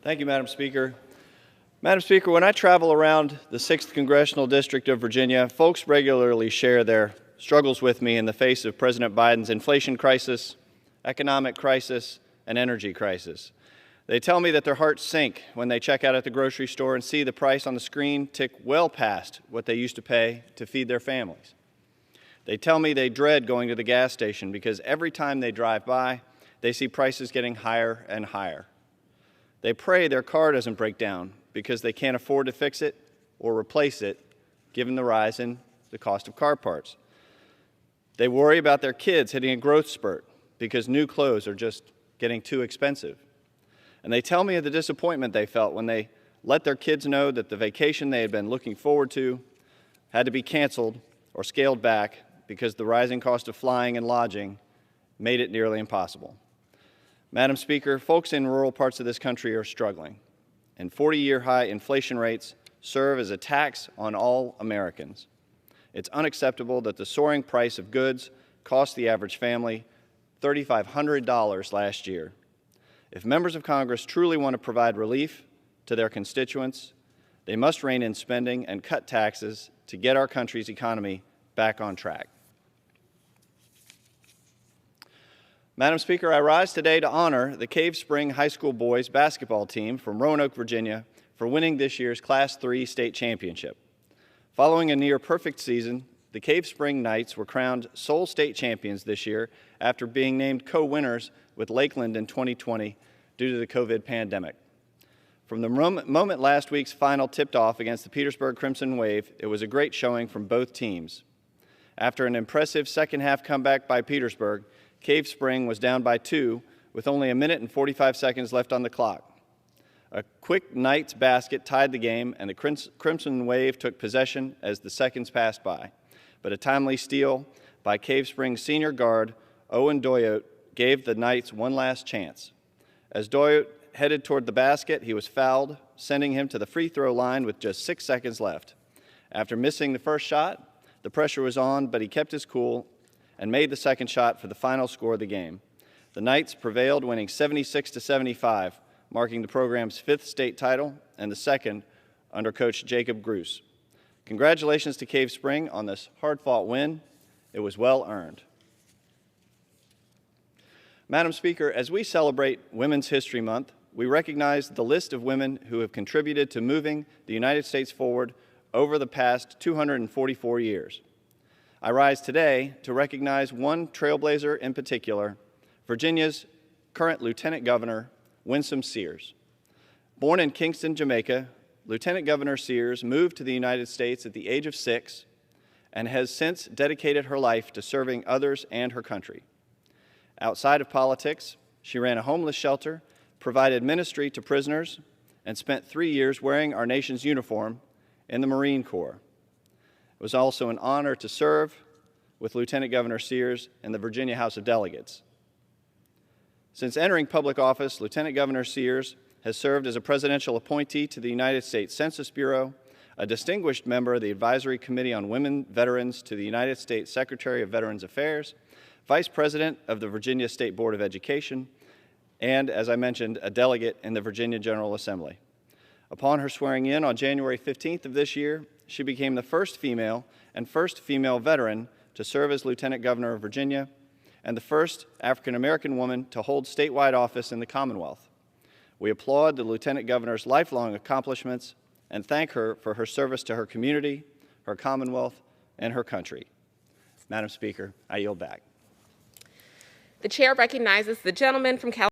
Thank you, Madam Speaker. Madam Speaker, when I travel around the 6th Congressional District of Virginia, folks regularly share their struggles with me in the face of President Biden's inflation crisis, economic crisis, and energy crisis. They tell me that their hearts sink when they check out at the grocery store and see the price on the screen tick well past what they used to pay to feed their families. They tell me they dread going to the gas station because every time they drive by, they see prices getting higher and higher. They pray their car doesn't break down because they can't afford to fix it or replace it, given the rise in the cost of car parts. They worry about their kids hitting a growth spurt because new clothes are just getting too expensive. And they tell me of the disappointment they felt when they let their kids know that the vacation they had been looking forward to had to be canceled or scaled back because the rising cost of flying and lodging made it nearly impossible. Madam Speaker, folks in rural parts of this country are struggling, and 40-year high inflation rates serve as a tax on all Americans. It's unacceptable that the soaring price of goods cost the average family $3,500 last year. If members of Congress truly want to provide relief to their constituents, they must rein in spending and cut taxes to get our country's economy back on track. Madam Speaker, I rise today to honor the Cave Spring High School boys basketball team from Roanoke, Virginia, for winning this year's Class III state championship. Following a near-perfect season, the Cave Spring Knights were crowned sole state champions this year after being named co-winners with Lakeland in 2020 due to the COVID pandemic. From the moment last week's final tipped off against the Petersburg Crimson Wave, it was a great showing from both teams. After an impressive second-half comeback by Petersburg, Cave Spring was down by 2 with only a minute and 45 seconds left on the clock. A quick Knights basket tied the game, and the Crimson Wave took possession as the seconds passed by. But a timely steal by Cave Spring's senior guard, Owen Doyote, gave the Knights one last chance. As Doyote headed toward the basket, he was fouled, sending him to the free throw line with just 6 seconds left. After missing the first shot, the pressure was on, but he kept his cool and made the second shot for the final score of the game. The Knights prevailed, winning 76-75, marking the program's 5th state title and the 2nd under Coach Jacob Gruss. Congratulations to Cave Spring on this hard-fought win. It was well earned. Madam Speaker, as we celebrate Women's History Month, we recognize the list of women who have contributed to moving the United States forward over the past 244 years. I rise today to recognize one trailblazer in particular, Virginia's current Lieutenant Governor, Winsome Sears. Born in Kingston, Jamaica, Lieutenant Governor Sears moved to the United States at the age of 6 and has since dedicated her life to serving others and her country. Outside of politics, she ran a homeless shelter, provided ministry to prisoners, and spent 3 years wearing our nation's uniform in the Marine Corps. It was also an honor to serve with Lieutenant Governor Sears in the Virginia House of Delegates. Since entering public office, Lieutenant Governor Sears has served as a presidential appointee to the United States Census Bureau, a distinguished member of the Advisory Committee on Women Veterans to the United States Secretary of Veterans Affairs, Vice President of the Virginia State Board of Education, and, as I mentioned, a delegate in the Virginia General Assembly. Upon her swearing in on January 15th of this year, she became the first female veteran to serve as Lieutenant Governor of Virginia and the first African-American woman to hold statewide office in the Commonwealth. We applaud the Lieutenant Governor's lifelong accomplishments and thank her for her service to her community, her Commonwealth, and her country. Madam Speaker, I yield back. The chair recognizes the gentleman from California.